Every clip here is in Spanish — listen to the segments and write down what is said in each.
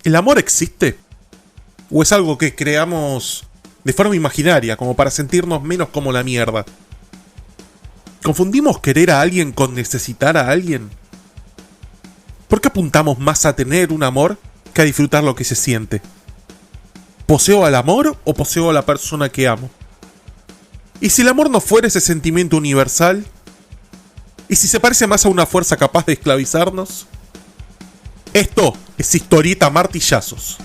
¿El amor existe? ¿O es algo que creamos de forma imaginaria, como para sentirnos menos como la mierda? ¿Confundimos querer a alguien con necesitar a alguien? ¿Por qué apuntamos más a tener un amor que a disfrutar lo que se siente? ¿Poseo al amor o poseo a la persona que amo? ¿Y si el amor no fuera ese sentimiento universal? ¿Y si se parece más a una fuerza capaz de esclavizarnos? Esto es Historieta Martillazos.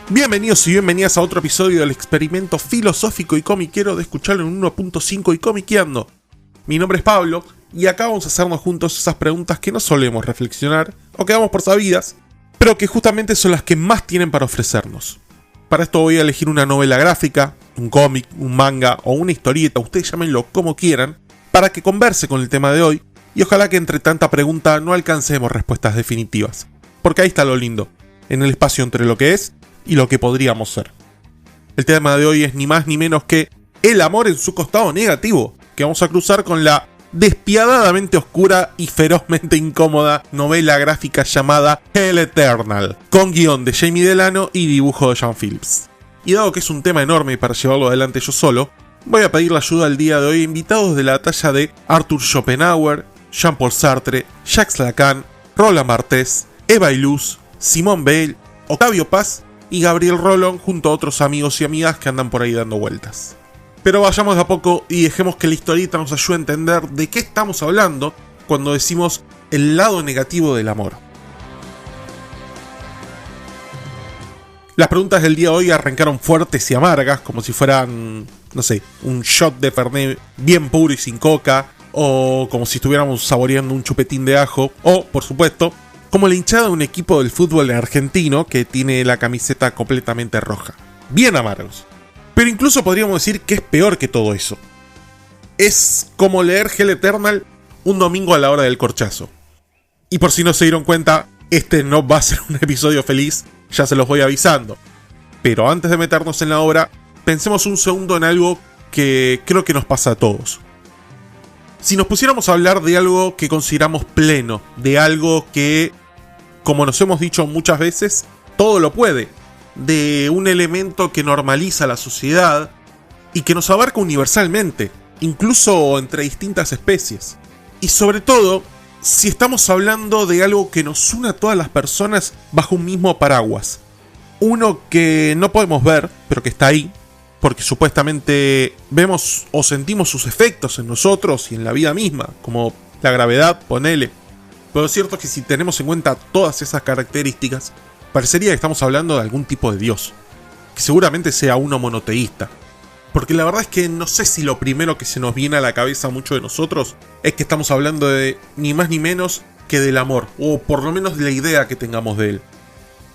Bienvenidos y bienvenidas a otro episodio del experimento filosófico y comiquero de escucharlo en 1.5 y comiqueando. Mi nombre es Pablo y acá vamos a hacernos juntos esas preguntas que no solemos reflexionar o que damos por sabidas, pero que justamente son las que más tienen para ofrecernos. Para esto voy a elegir una novela gráfica, un cómic, un manga o una historieta, ustedes llámenlo como quieran, para que converse con el tema de hoy y ojalá que entre tanta pregunta no alcancemos respuestas definitivas. Porque ahí está lo lindo, en el espacio entre lo que es y lo que podríamos ser. El tema de hoy es ni más ni menos que el amor en su costado negativo, que vamos a cruzar con la despiadadamente oscura y ferozmente incómoda novela gráfica llamada Hell Eternal, con guión de Jamie Delano y dibujo de Sean Phillips. Y dado que es un tema enorme para llevarlo adelante yo solo, voy a pedir la ayuda el día de hoy a invitados de la talla de Arthur Schopenhauer, Jean-Paul Sartre, Jacques Lacan, Roland Barthes, Eva Illouz, Simone Weil, Octavio Paz y Gabriel Rolón, junto a otros amigos y amigas que andan por ahí dando vueltas. Pero vayamos de a poco y dejemos que la historieta nos ayude a entender de qué estamos hablando cuando decimos el lado negativo del amor. Las preguntas del día de hoy arrancaron fuertes y amargas, como si fueran, no sé, un shot de Fernet bien puro y sin coca, o como si estuviéramos saboreando un chupetín de ajo, o, por supuesto, como la hinchada de un equipo del fútbol argentino que tiene la camiseta completamente roja. Bien amargos. Pero incluso podríamos decir que es peor que todo eso. Es como leer Hell Eternal un domingo a la hora del corchazo. Y por si no se dieron cuenta, este no va a ser un episodio feliz, ya se los voy avisando. Pero antes de meternos en la obra, pensemos un segundo en algo que creo que nos pasa a todos. Si nos pusiéramos a hablar de algo que consideramos pleno, de algo que, como nos hemos dicho muchas veces, todo lo puede, de un elemento que normaliza la sociedad y que nos abarca universalmente, incluso entre distintas especies. Y sobre todo, si estamos hablando de algo que nos une a todas las personas bajo un mismo paraguas. Uno que no podemos ver, pero que está ahí, porque supuestamente vemos o sentimos sus efectos en nosotros y en la vida misma, como la gravedad, ponele. Pero es cierto que si tenemos en cuenta todas esas características, parecería que estamos hablando de algún tipo de dios, que seguramente sea uno monoteísta. Porque la verdad es que no sé si lo primero que se nos viene a la cabeza a muchos de nosotros es que estamos hablando de ni más ni menos que del amor, o por lo menos de la idea que tengamos de él.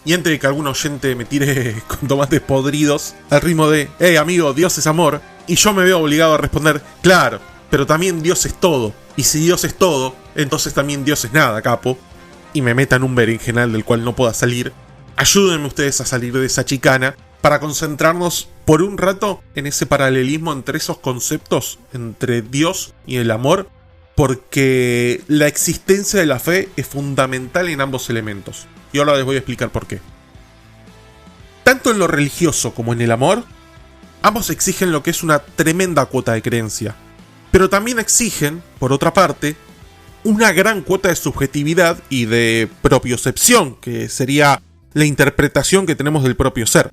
Y antes de que algún oyente me tire con tomates podridos al ritmo de «Hey amigo, Dios es amor», y yo me veo obligado a responder «Claro, pero también Dios es todo, y si Dios es todo, entonces también Dios es nada, capo», y me metan un berenjenal del cual no pueda salir, ayúdenme ustedes a salir de esa chicana para concentrarnos por un rato en ese paralelismo entre esos conceptos, entre Dios y el amor, porque la existencia de la fe es fundamental en ambos elementos. Y ahora les voy a explicar por qué. Tanto en lo religioso como en el amor, ambos exigen lo que es una tremenda cuota de creencia. Pero también exigen, por otra parte, una gran cuota de subjetividad y de propiocepción, que sería la interpretación que tenemos del propio ser.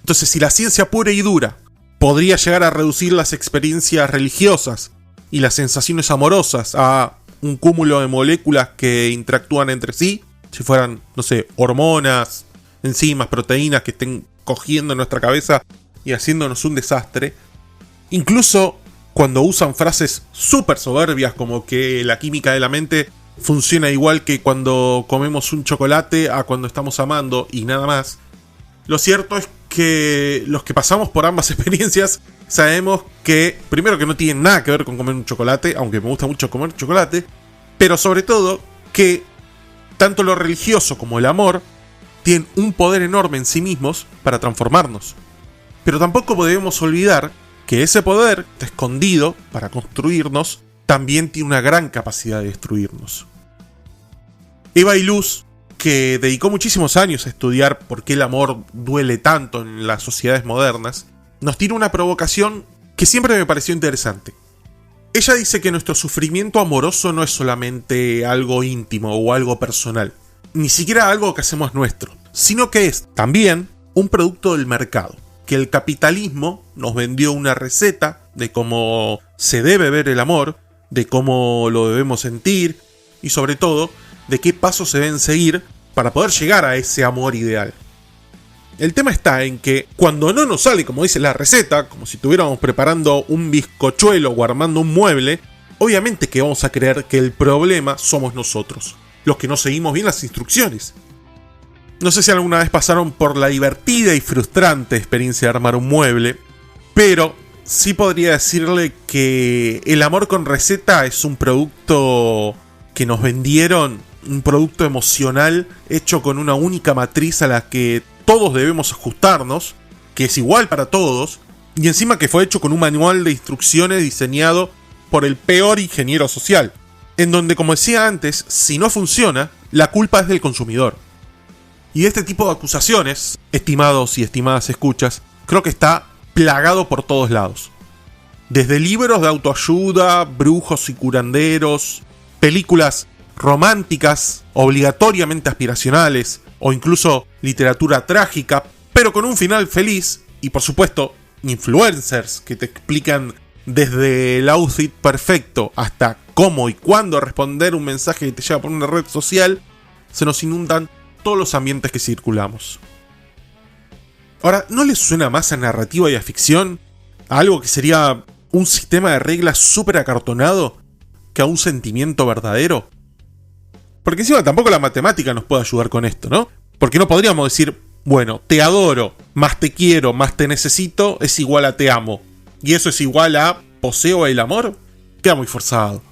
Entonces, si la ciencia pura y dura podría llegar a reducir las experiencias religiosas y las sensaciones amorosas a un cúmulo de moléculas que interactúan entre sí, si fueran, no sé, hormonas, enzimas, proteínas que estén cogiendo en nuestra cabeza y haciéndonos un desastre. Incluso cuando usan frases súper soberbias como que la química de la mente funciona igual que cuando comemos un chocolate a cuando estamos amando y nada más. Lo cierto es que los que pasamos por ambas experiencias sabemos que, primero, que no tienen nada que ver con comer un chocolate, aunque me gusta mucho comer chocolate, pero sobre todo que tanto lo religioso como el amor tienen un poder enorme en sí mismos para transformarnos. Pero tampoco debemos olvidar que ese poder, escondido para construirnos, también tiene una gran capacidad de destruirnos. Eva Illouz, que dedicó muchísimos años a estudiar por qué el amor duele tanto en las sociedades modernas, nos tira una provocación que siempre me pareció interesante. Ella dice que nuestro sufrimiento amoroso no es solamente algo íntimo o algo personal, ni siquiera algo que hacemos nuestro, sino que es también un producto del mercado, que el capitalismo nos vendió una receta de cómo se debe ver el amor, de cómo lo debemos sentir y sobre todo de qué pasos se deben seguir para poder llegar a ese amor ideal. El tema está en que cuando no nos sale como dice la receta, como si estuviéramos preparando un bizcochuelo o armando un mueble, obviamente que vamos a creer que el problema somos nosotros, los que no seguimos bien las instrucciones. No sé si alguna vez pasaron por la divertida y frustrante experiencia de armar un mueble, pero sí podría decirle que el amor con receta es un producto que nos vendieron, un producto emocional hecho con una única matriz a la que todos debemos ajustarnos, que es igual para todos, y encima que fue hecho con un manual de instrucciones diseñado por el peor ingeniero social, en donde, como decía antes, si no funciona, la culpa es del consumidor. Y este tipo de acusaciones, estimados y estimadas escuchas, creo que está plagado por todos lados. Desde libros de autoayuda, brujos y curanderos, películas románticas, obligatoriamente aspiracionales, o incluso literatura trágica, pero con un final feliz, y por supuesto, influencers que te explican desde el outfit perfecto hasta cómo y cuándo responder un mensaje que te llega por una red social, se nos inundan todos los ambientes que circulamos. Ahora, ¿no les suena más a narrativa y a ficción? ¿A algo que sería un sistema de reglas súper acartonado que a un sentimiento verdadero? Porque encima tampoco la matemática nos puede ayudar con esto, ¿no? Porque no podríamos decir, bueno, te adoro, más te quiero, más te necesito, es igual a te amo. Y eso es igual a poseo el amor. Queda muy forzado.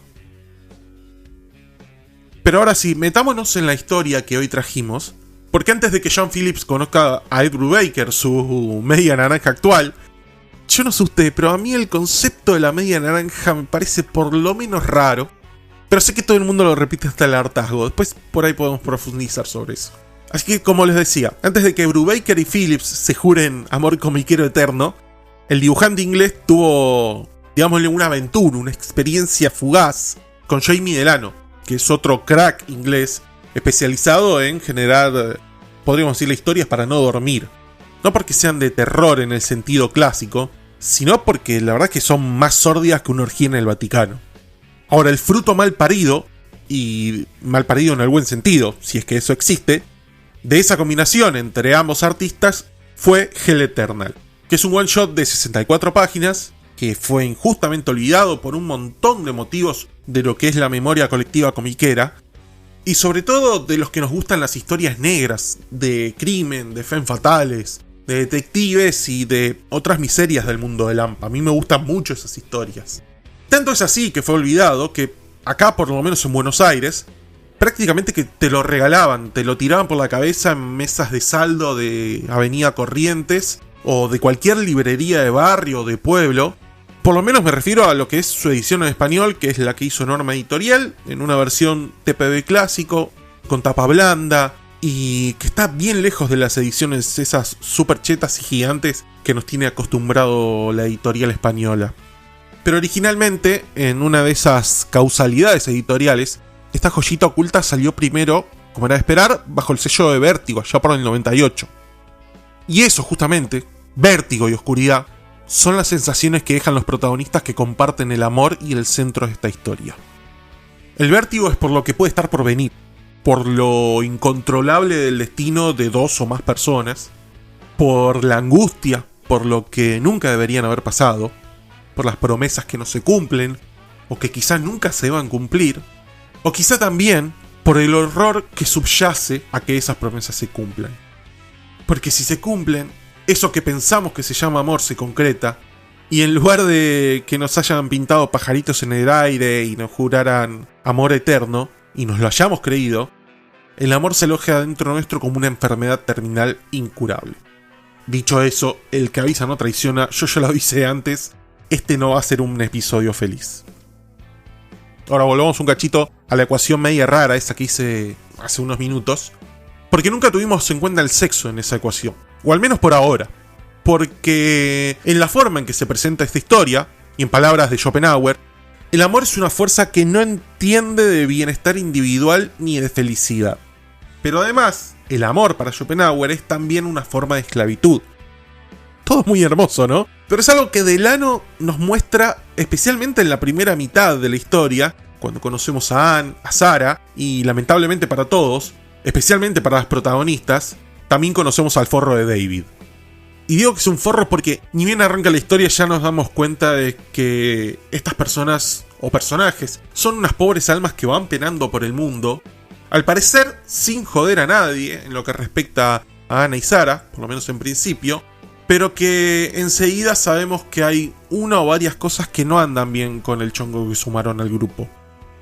Pero ahora sí, metámonos en la historia que hoy trajimos, porque antes de que John Phillips conozca a Ed Brubaker, su media naranja actual, yo no sé usted, pero a mí el concepto de la media naranja me parece por lo menos raro, pero sé que todo el mundo lo repite hasta el hartazgo, después por ahí podemos profundizar sobre eso. Así que, como les decía, antes de que Brubaker y Phillips se juren amor comiquero eterno, el dibujante inglés tuvo, digámosle, una aventura, una experiencia fugaz con Jamie Delano, que es otro crack inglés especializado en generar, podríamos decirle, historias para no dormir. No porque sean de terror en el sentido clásico, sino porque la verdad es que son más sórdidas que una orgía en el Vaticano. Ahora, el fruto mal parido, y mal parido en el buen sentido, si es que eso existe, de esa combinación entre ambos artistas fue Hell Eternal, que es un one shot de 64 páginas, que fue injustamente olvidado por un montón de motivos de lo que es la memoria colectiva comiquera, y sobre todo de los que nos gustan las historias negras, de crimen, de femme fatales, de detectives y de otras miserias del mundo del AMPA. A mí me gustan mucho esas historias. Tanto es así que fue olvidado que acá, por lo menos en Buenos Aires, prácticamente que te lo regalaban, te lo tiraban por la cabeza en mesas de saldo de Avenida Corrientes o de cualquier librería de barrio o de pueblo. Por lo menos me refiero a lo que es su edición en español, que es la que hizo Norma Editorial, en una versión TPB clásico, con tapa blanda, y que está bien lejos de las ediciones esas super chetas y gigantes que nos tiene acostumbrado la editorial española. Pero originalmente, en una de esas causalidades editoriales, esta joyita oculta salió primero, como era de esperar, bajo el sello de Vértigo, allá por el 98. Y eso justamente, vértigo y oscuridad, son las sensaciones que dejan los protagonistas que comparten el amor y el centro de esta historia. El vértigo es por lo que puede estar por venir, por lo incontrolable del destino de dos o más personas, por la angustia, por lo que nunca deberían haber pasado, por las promesas que no se cumplen, o que quizá nunca se deban cumplir, o quizá también por el horror que subyace a que esas promesas se cumplan. Porque si se cumplen, eso que pensamos que se llama amor se concreta, y en lugar de que nos hayan pintado pajaritos en el aire y nos juraran amor eterno, y nos lo hayamos creído, el amor se aloja dentro nuestro como una enfermedad terminal incurable. Dicho eso, el que avisa no traiciona, yo ya lo avisé antes, este no va a ser un episodio feliz. Ahora volvamos un cachito a la ecuación media rara, esa que hice hace unos minutos, porque nunca tuvimos en cuenta el sexo en esa ecuación, o al menos por ahora, porque en la forma en que se presenta esta historia, y en palabras de Schopenhauer, el amor es una fuerza que no entiende de bienestar individual ni de felicidad. Pero además, el amor para Schopenhauer es también una forma de esclavitud. Todo muy hermoso, ¿no? Pero es algo que Delano nos muestra especialmente en la primera mitad de la historia, cuando conocemos a Anne, a Sarah, y lamentablemente para todos, especialmente para las protagonistas, también conocemos al forro de David. Y digo que es un forro porque ni bien arranca la historia ya nos damos cuenta de que estas personas o personajes son unas pobres almas que van penando por el mundo, al parecer sin joder a nadie en lo que respecta a Anna y Sarah, por lo menos en principio, pero que enseguida sabemos que hay una o varias cosas que no andan bien con el chongo que sumaron al grupo.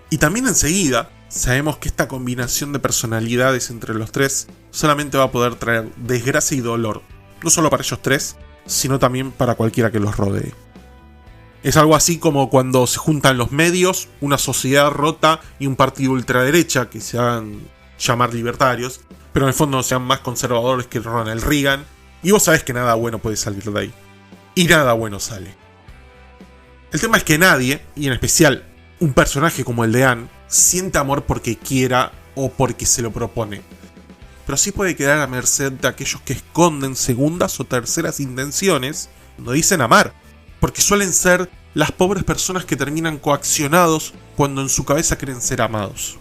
Y también enseguida sabemos que esta combinación de personalidades entre los tres solamente va a poder traer desgracia y dolor, no solo para ellos tres, sino también para cualquiera que los rodee. Es algo así como cuando se juntan los medios, una sociedad rota y un partido ultraderecha que se hagan llamar libertarios, pero en el fondo sean más conservadores que Ronald Reagan, y vos sabés que nada bueno puede salir de ahí. Y nada bueno sale. El tema es que nadie, y en especial un personaje como el de Anne, siente amor porque quiera o porque se lo propone. Pero sí puede quedar a merced de aquellos que esconden segundas o terceras intenciones cuando dicen amar, porque suelen ser las pobres personas que terminan coaccionados cuando en su cabeza creen ser amados.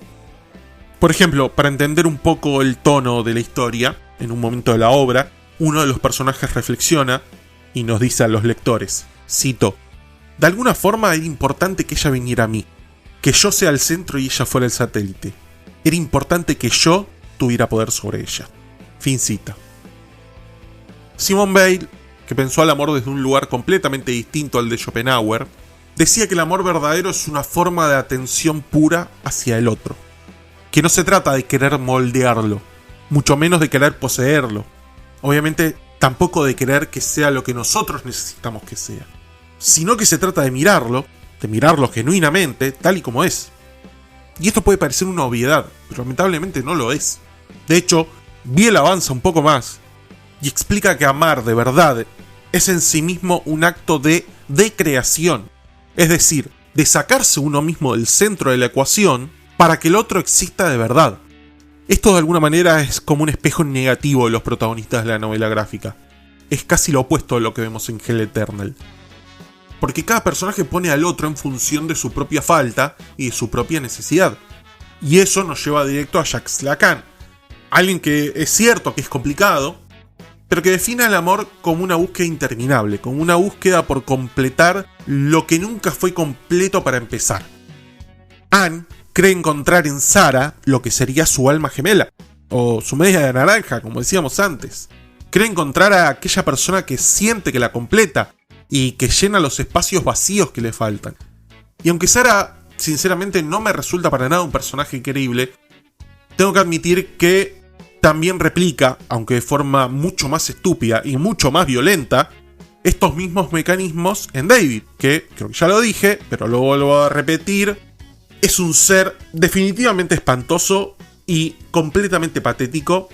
Por ejemplo, para entender un poco el tono de la historia, en un momento de la obra, uno de los personajes reflexiona y nos dice a los lectores, cito: "De alguna forma era importante que ella viniera a mí, que yo sea el centro y ella fuera el satélite. Era importante que yo tuviera poder sobre ella". Fin cita. Simone Weil, que pensó al amor desde un lugar completamente distinto al de Schopenhauer, decía que el amor verdadero es una forma de atención pura hacia el otro, que no se trata de querer moldearlo, mucho menos de querer poseerlo, obviamente tampoco de querer que sea lo que nosotros necesitamos que sea, sino que se trata de mirarlo genuinamente tal y como es. Y esto puede parecer una obviedad, pero lamentablemente no lo es. De hecho, Biel avanza un poco más y explica que amar de verdad es en sí mismo un acto de creación, es decir, de sacarse uno mismo del centro de la ecuación para que el otro exista de verdad. Esto de alguna manera es como un espejo negativo de los protagonistas de la novela gráfica. Es casi lo opuesto de lo que vemos en Hell Eternal. Porque cada personaje pone al otro en función de su propia falta y de su propia necesidad. Y eso nos lleva directo a Jacques Lacan, alguien que es cierto que es complicado, pero que define el amor como una búsqueda interminable, como una búsqueda por completar lo que nunca fue completo para empezar. Anne cree encontrar en Sarah lo que sería su alma gemela, o su media de naranja, como decíamos antes. Cree encontrar a aquella persona que siente que la completa y que llena los espacios vacíos que le faltan. Y aunque Sarah, sinceramente, no me resulta para nada un personaje creíble, tengo que admitir que también replica, aunque de forma mucho más estúpida y mucho más violenta, estos mismos mecanismos en David, que creo que ya lo dije, pero lo vuelvo a repetir, es un ser definitivamente espantoso y completamente patético.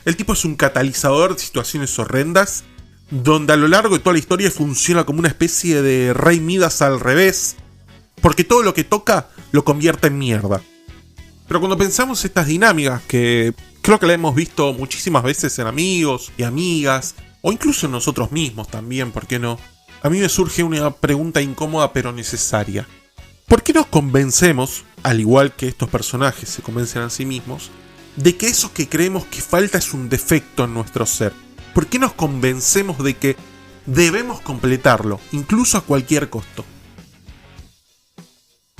El tipo es un catalizador de situaciones horrendas, donde a lo largo de toda la historia funciona como una especie de Rey Midas al revés, porque todo lo que toca lo convierte en mierda. Pero cuando pensamos estas dinámicas, que creo que la hemos visto muchísimas veces en amigos y amigas, o incluso en nosotros mismos también, ¿por qué no? A mí me surge una pregunta incómoda pero necesaria. ¿Por qué nos convencemos, al igual que estos personajes se convencen a sí mismos, de que eso que creemos que falta es un defecto en nuestro ser? ¿Por qué nos convencemos de que debemos completarlo, incluso a cualquier costo?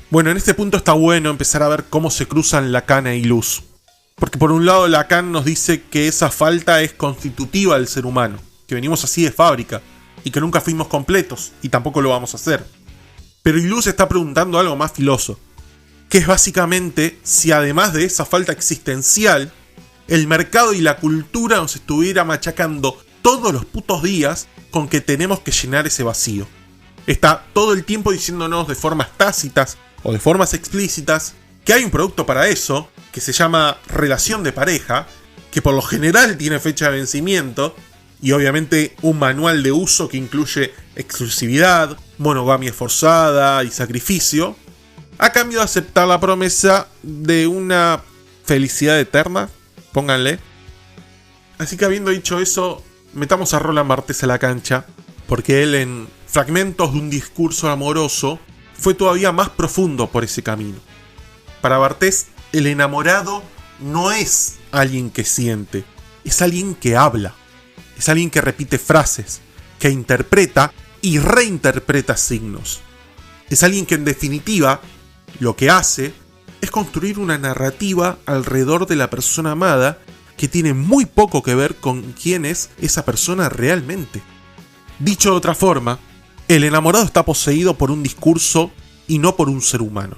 Bueno, en este punto está bueno empezar a ver cómo se cruzan Lacan y Luz. Porque por un lado Lacan nos dice que esa falta es constitutiva del ser humano, que venimos así de fábrica, y que nunca fuimos completos, y tampoco lo vamos a hacer. Pero Luz está preguntando algo más filoso. que es básicamente si además de esa falta existencial, el mercado y la cultura nos estuviera machacando todos los putos días con que tenemos que llenar ese vacío. Está todo el tiempo diciéndonos de formas tácitas o de formas explícitas que hay un producto para eso, que se llama relación de pareja, que por lo general tiene fecha de vencimiento, y obviamente un manual de uso que incluye exclusividad, monogamia forzada y sacrificio, a cambio de aceptar la promesa de una felicidad eterna, pónganle. Así que habiendo dicho eso, metamos a Roland Barthes a la cancha, porque él en Fragmentos de un discurso amoroso fue todavía más profundo por ese camino. Para Barthes, el enamorado no es alguien que siente, es alguien que habla, es alguien que repite frases, que interpreta y reinterpreta signos. Es alguien que en definitiva lo que hace es construir una narrativa alrededor de la persona amada que tiene muy poco que ver con quién es esa persona realmente. Dicho de otra forma, el enamorado está poseído por un discurso y no por un ser humano.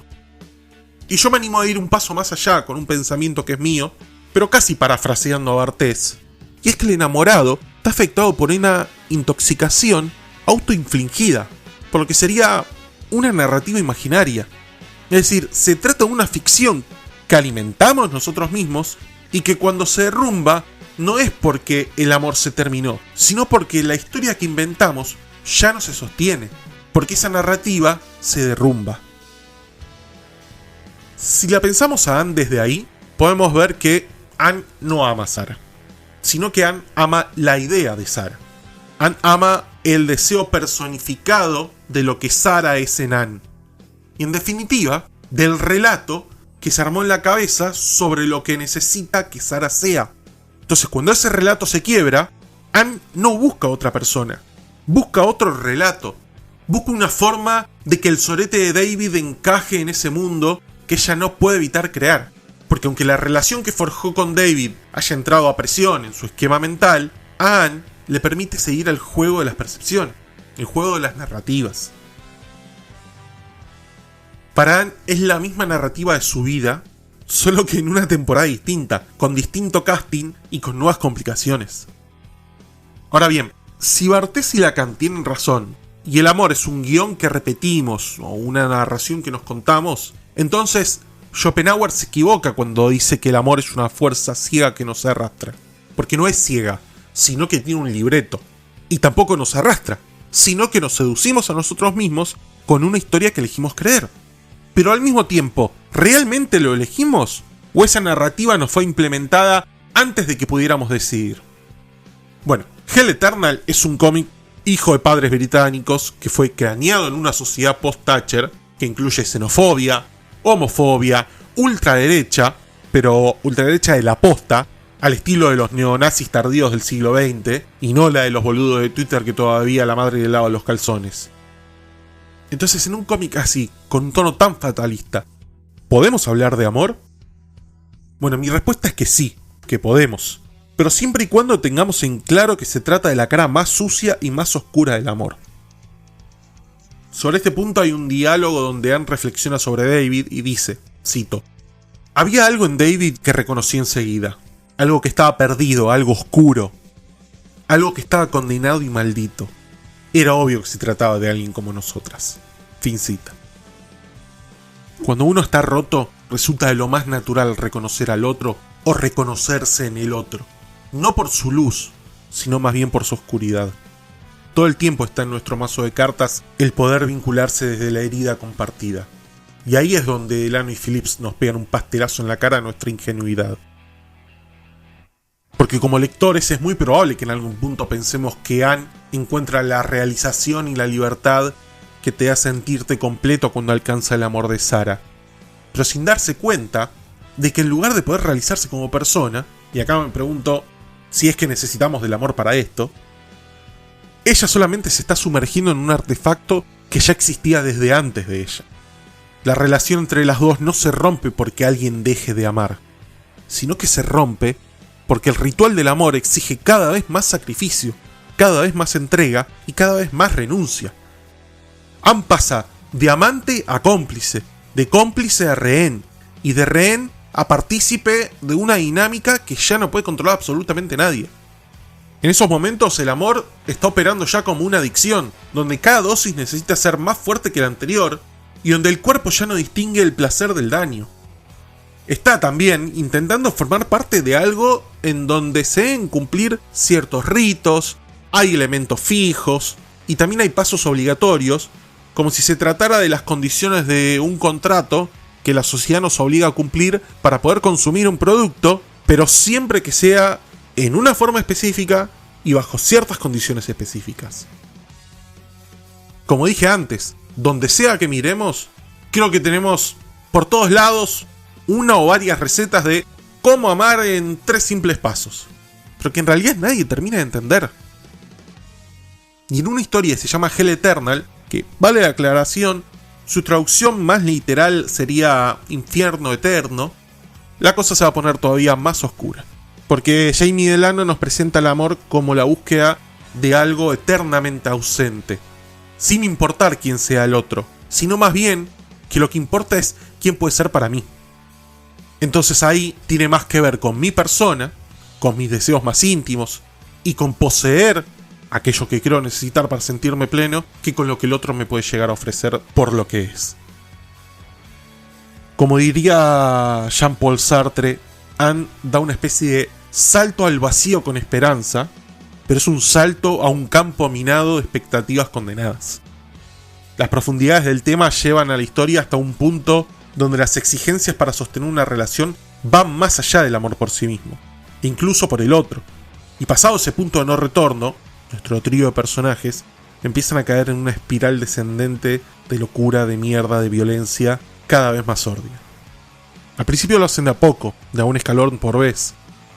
Y yo me animo a ir un paso más allá con un pensamiento que es mío, pero casi parafraseando a Barthes, y es que el enamorado está afectado por una intoxicación autoinfligida, por lo que sería una narrativa imaginaria. Es decir, se trata de una ficción que alimentamos nosotros mismos y que cuando se derrumba no es porque el amor se terminó, sino porque la historia que inventamos ya no se sostiene, porque esa narrativa se derrumba. Si la pensamos a Anne desde ahí, podemos ver que Anne no ama a Sarah, sino que Anne ama la idea de Sarah. Anne ama el deseo personificado de lo que Sarah es en Anne. Y en definitiva, del relato que se armó en la cabeza sobre lo que necesita que Sarah sea. Entonces, cuando ese relato se quiebra, Anne no busca otra persona, busca otro relato, busca una forma de que el sorete de David encaje en ese mundo que ella no puede evitar crear. Porque aunque la relación que forjó con David haya entrado a presión en su esquema mental, a Anne le permite seguir al juego de las percepciones, el juego de las narrativas. Para Anne es la misma narrativa de su vida, solo que en una temporada distinta, con distinto casting y con nuevas complicaciones. Ahora bien, si Barthes y Lacan tienen razón, y el amor es un guión que repetimos, o una narración que nos contamos, entonces Schopenhauer se equivoca cuando dice que el amor es una fuerza ciega que nos arrastra. Porque no es ciega, sino que tiene un libreto. Y tampoco nos arrastra, sino que nos seducimos a nosotros mismos con una historia que elegimos creer. Pero al mismo tiempo, ¿realmente lo elegimos? ¿O esa narrativa nos fue implementada antes de que pudiéramos decidir? Bueno, Hell Eternal es un cómic hijo de padres británicos que fue craneado en una sociedad post-Thatcher que incluye xenofobia, homofobia, ultraderecha, pero ultraderecha de la posta, al estilo de los neonazis tardíos del siglo XX, y no la de los boludos de Twitter que todavía la madre le lava los calzones. Entonces, en un cómic así, con un tono tan fatalista, ¿podemos hablar de amor? Bueno, mi respuesta es que sí, que podemos, pero siempre y cuando tengamos en claro que se trata de la cara más sucia y más oscura del amor. Sobre este punto hay un diálogo donde Anne reflexiona sobre David y dice, cito, «Había algo en David que reconocí enseguida, algo que estaba perdido, algo oscuro, algo que estaba condenado y maldito. Era obvio que se trataba de alguien como nosotras». Fin cita. Cuando uno está roto, resulta de lo más natural reconocer al otro o reconocerse en el otro, no por su luz, sino más bien por su oscuridad. Todo el tiempo está en nuestro mazo de cartas el poder vincularse desde la herida compartida. Y ahí es donde Delano y Phillips nos pegan un pastelazo en la cara a nuestra ingenuidad. Porque como lectores es muy probable que en algún punto pensemos que Anne encuentra la realización y la libertad que te hace sentirte completo cuando alcanza el amor de Sarah. Pero sin darse cuenta de que en lugar de poder realizarse como persona, y acá me pregunto si es que necesitamos del amor para esto, ella solamente se está sumergiendo en un artefacto que ya existía desde antes de ella. La relación entre las dos no se rompe porque alguien deje de amar, sino que se rompe porque el ritual del amor exige cada vez más sacrificio, cada vez más entrega y cada vez más renuncia. Anne pasa de amante a cómplice, de cómplice a rehén, y de rehén a partícipe de una dinámica que ya no puede controlar absolutamente nadie. En esos momentos el amor está operando ya como una adicción, donde cada dosis necesita ser más fuerte que la anterior, y donde el cuerpo ya no distingue el placer del daño. Está también intentando formar parte de algo en donde se deben cumplir ciertos ritos, hay elementos fijos, y también hay pasos obligatorios, como si se tratara de las condiciones de un contrato que la sociedad nos obliga a cumplir para poder consumir un producto, pero siempre que sea en una forma específica y bajo ciertas condiciones específicas. Como dije antes, donde sea que miremos, creo que tenemos por todos lados una o varias recetas de cómo amar en 3 simples pasos, pero que en realidad nadie termina de entender. Y en una historia que se llama Hell Eternal, que vale la aclaración, su traducción más literal sería Infierno Eterno, la cosa se va a poner todavía más oscura. Porque Jamie Delano nos presenta el amor como la búsqueda de algo eternamente ausente, sin importar quién sea el otro, sino más bien que lo que importa es quién puede ser para mí. Entonces ahí tiene más que ver con mi persona, con mis deseos más íntimos y con poseer aquello que creo necesitar para sentirme pleno, que con lo que el otro me puede llegar a ofrecer por lo que es. Como diría Jean-Paul Sartre, Anne da una especie de salto al vacío con esperanza, pero es un salto a un campo minado de expectativas condenadas. Las profundidades del tema llevan a la historia hasta un punto donde las exigencias para sostener una relación van más allá del amor por sí mismo, incluso por el otro. Y pasado ese punto de no retorno, nuestro trío de personajes empiezan a caer en una espiral descendente de locura, de mierda, de violencia, cada vez más sórdida. Al principio lo hacen de a poco, de a un escalón por vez,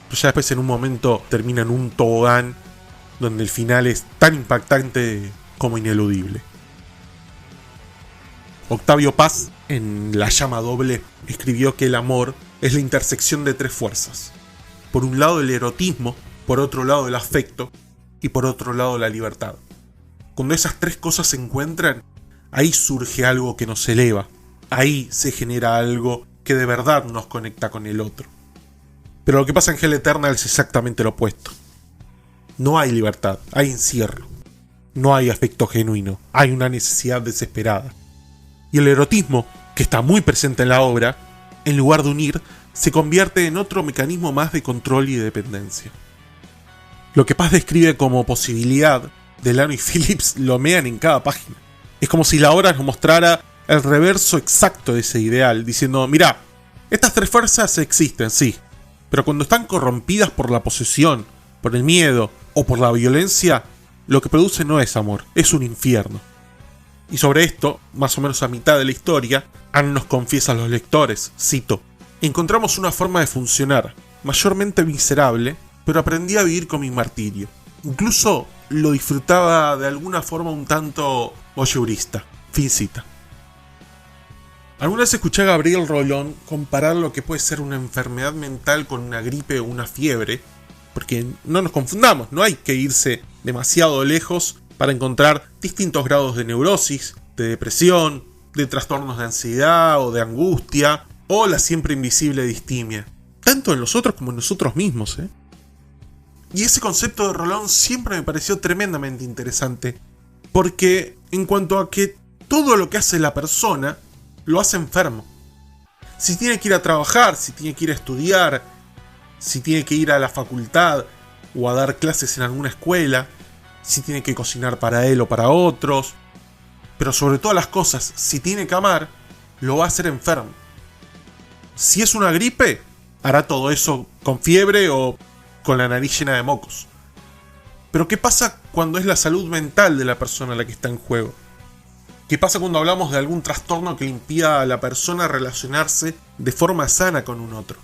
pero ya después en un momento termina en un tobogán donde el final es tan impactante como ineludible. Octavio Paz, en La llama doble, escribió que el amor es la intersección de 3 fuerzas. Por un lado el erotismo, por otro lado el afecto y por otro lado la libertad. Cuando esas 3 cosas se encuentran, ahí surge algo que nos eleva, ahí se genera algo que de verdad nos conecta con el otro. Pero lo que pasa en Hell Eternal es exactamente lo opuesto. No hay libertad, hay encierro. No hay afecto genuino, hay una necesidad desesperada. Y el erotismo, que está muy presente en la obra, en lugar de unir, se convierte en otro mecanismo más de control y de dependencia. Lo que Paz describe como posibilidad, Delano y Phillips lo mean en cada página. Es como si la obra nos mostrara el reverso exacto de ese ideal, diciendo, mirá, estas 3 fuerzas existen, sí, pero cuando están corrompidas por la posesión, por el miedo o por la violencia, lo que produce no es amor, es un infierno. Y sobre esto, más o menos a mitad de la historia, Anne nos confiesa a los lectores, cito, encontramos una forma de funcionar, mayormente miserable, pero aprendí a vivir con mi martirio. Incluso lo disfrutaba de alguna forma un tanto voyeurista. Fin cita. Alguna vez escuché a Gabriel Rolón comparar lo que puede ser una enfermedad mental con una gripe o una fiebre, porque no nos confundamos, no hay que irse demasiado lejos para encontrar distintos grados de neurosis, de depresión, de trastornos de ansiedad o de angustia, o la siempre invisible distimia, tanto en los otros como en nosotros mismos, Y ese concepto de Rolón siempre me pareció tremendamente interesante, porque en cuanto a que todo lo que hace la persona, lo hace enfermo. Si tiene que ir a trabajar, si tiene que ir a estudiar, si tiene que ir a la facultad o a dar clases en alguna escuela, si tiene que cocinar para él o para otros, pero sobre todas las cosas, si tiene que amar, lo va a hacer enfermo. Si es una gripe, hará todo eso con fiebre o con la nariz llena de mocos. Pero ¿qué pasa cuando es la salud mental de la persona la que está en juego? ¿Qué pasa cuando hablamos de algún trastorno que le impida a la persona relacionarse de forma sana con un otro?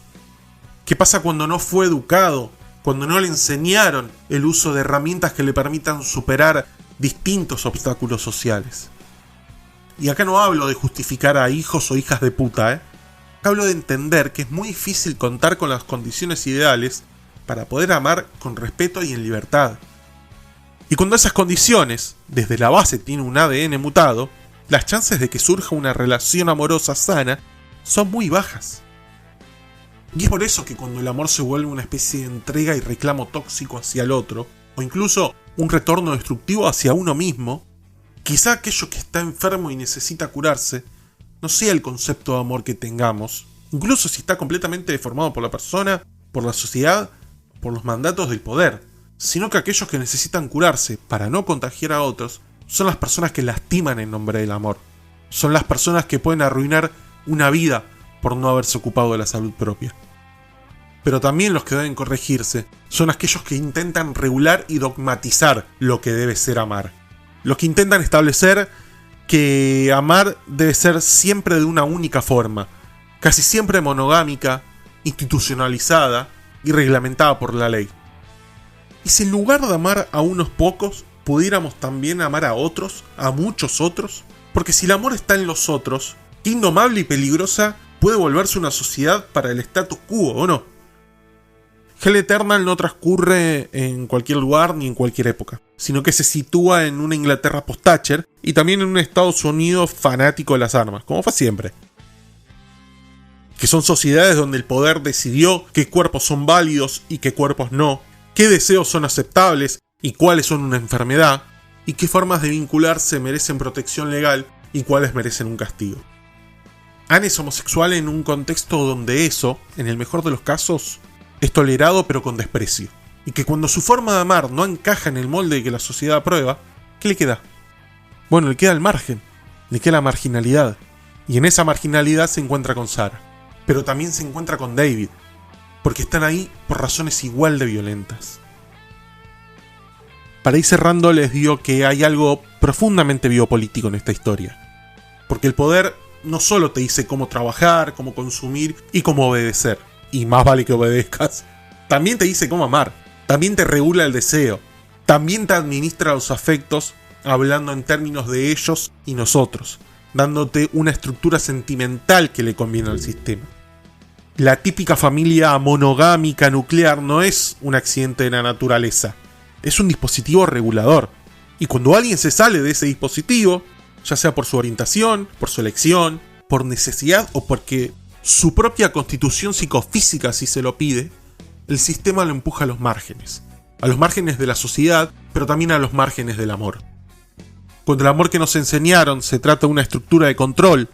¿Qué pasa cuando no fue educado, cuando no le enseñaron el uso de herramientas que le permitan superar distintos obstáculos sociales? Y acá no hablo de justificar a hijos o hijas de puta, Acá hablo de entender que es muy difícil contar con las condiciones ideales para poder amar con respeto y en libertad. Y cuando esas condiciones, desde la base, tienen un ADN mutado, las chances de que surja una relación amorosa sana son muy bajas. Y es por eso que cuando el amor se vuelve una especie de entrega y reclamo tóxico hacia el otro, o incluso un retorno destructivo hacia uno mismo, quizá aquello que está enfermo y necesita curarse no sea el concepto de amor que tengamos, incluso si está completamente deformado por la persona, por la sociedad, por los mandatos del poder, sino que aquellos que necesitan curarse para no contagiar a otros son las personas que lastiman en nombre del amor. Son las personas que pueden arruinar una vida por no haberse ocupado de la salud propia. Pero también los que deben corregirse son aquellos que intentan regular y dogmatizar lo que debe ser amar. Los que intentan establecer que amar debe ser siempre de una única forma, casi siempre monogámica, institucionalizada y reglamentada por la ley. Y si en lugar de amar a unos pocos, pudiéramos también amar a otros, a muchos otros, porque si el amor está en los otros, qué indomable y peligrosa puede volverse una sociedad para el status quo, ¿o no? Hell Eternal no transcurre en cualquier lugar ni en cualquier época, sino que se sitúa en una Inglaterra post-Thatcher y también en un Estados Unidos fanático de las armas, como fue siempre. Que son sociedades donde el poder decidió qué cuerpos son válidos y qué cuerpos no, qué deseos son aceptables y cuáles son una enfermedad, y qué formas de vincularse merecen protección legal y cuáles merecen un castigo. Anne es homosexual en un contexto donde eso, en el mejor de los casos, es tolerado pero con desprecio. Y que cuando su forma de amar no encaja en el molde que la sociedad aprueba, ¿qué le queda? Bueno, le queda el margen, le queda la marginalidad. Y en esa marginalidad se encuentra con Sarah. Pero también se encuentra con David, porque están ahí por razones igual de violentas. Para ir cerrando, les digo que hay algo profundamente biopolítico en esta historia. Porque el poder no solo te dice cómo trabajar, cómo consumir y cómo obedecer. Y más vale que obedezcas. También te dice cómo amar. También te regula el deseo. También te administra los afectos, hablando en términos de ellos y nosotros, dándote una estructura sentimental que le conviene al sistema. La típica familia monogámica nuclear no es un accidente de la naturaleza. Es un dispositivo regulador. Y cuando alguien se sale de ese dispositivo, ya sea por su orientación, por su elección, por necesidad o porque su propia constitución psicofísica si se lo pide, el sistema lo empuja a los márgenes de la sociedad, pero también a los márgenes del amor. Cuando el amor que nos enseñaron se trata de una estructura de control,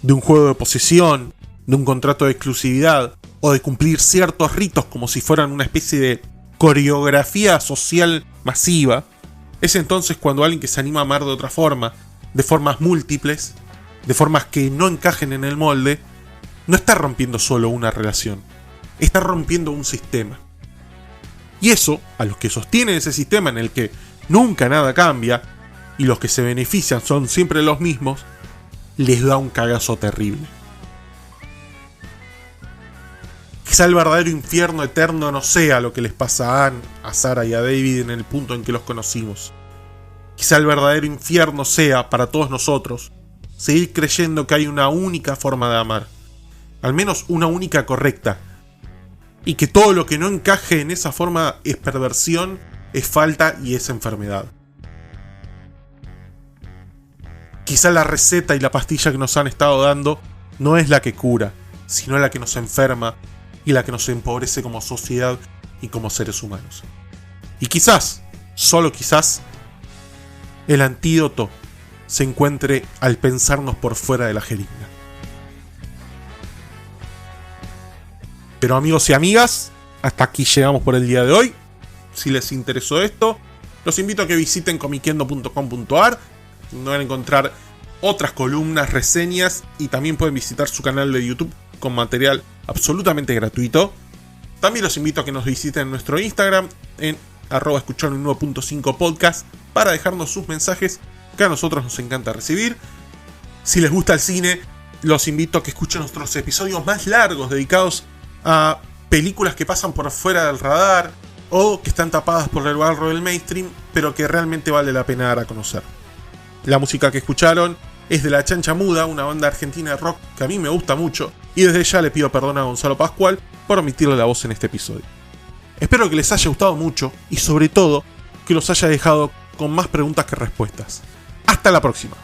de un juego de posesión, de un contrato de exclusividad, o de cumplir ciertos ritos como si fueran una especie de coreografía social masiva, es entonces cuando alguien que se anima a amar de otra forma, de formas múltiples, de formas que no encajen en el molde, no está rompiendo solo una relación, está rompiendo un sistema. Y eso, a los que sostienen ese sistema en el que nunca nada cambia, y los que se benefician son siempre los mismos, les da un cagazo terrible. Quizá el verdadero infierno eterno no sea lo que les pasa a Anne, a Sarah y a David en el punto en que los conocimos. Quizá el verdadero infierno sea, para todos nosotros, seguir creyendo que hay una única forma de amar. Al menos una única correcta. Y que todo lo que no encaje en esa forma es perversión, es falta y es enfermedad. Quizá la receta y la pastilla que nos han estado dando no es la que cura, sino la que nos enferma y la que nos empobrece como sociedad y como seres humanos. Y quizás, solo quizás, el antídoto se encuentre al pensarnos por fuera de la jeringa. Pero amigos y amigas, hasta aquí llegamos por el día de hoy. Si les interesó esto, los invito a que visiten comiquendo.com.ar, donde van a encontrar otras columnas, reseñas y también pueden visitar su canal de YouTube con material absolutamente gratuito. También los invito a que nos visiten en nuestro Instagram en @escucharon1.5 podcast para dejarnos sus mensajes que a nosotros nos encanta recibir. Si les gusta el cine, los invito a que escuchen nuestros episodios más largos dedicados a películas que pasan por fuera del radar o que están tapadas por el barro del mainstream, pero que realmente vale la pena dar a conocer. La música que escucharon es de La Chancha Muda, una banda argentina de rock que a mí me gusta mucho, y desde ya le pido perdón a Gonzalo Pascual por omitirle la voz en este episodio. Espero que les haya gustado mucho y sobre todo que los haya dejado con más preguntas que respuestas. Hasta la próxima.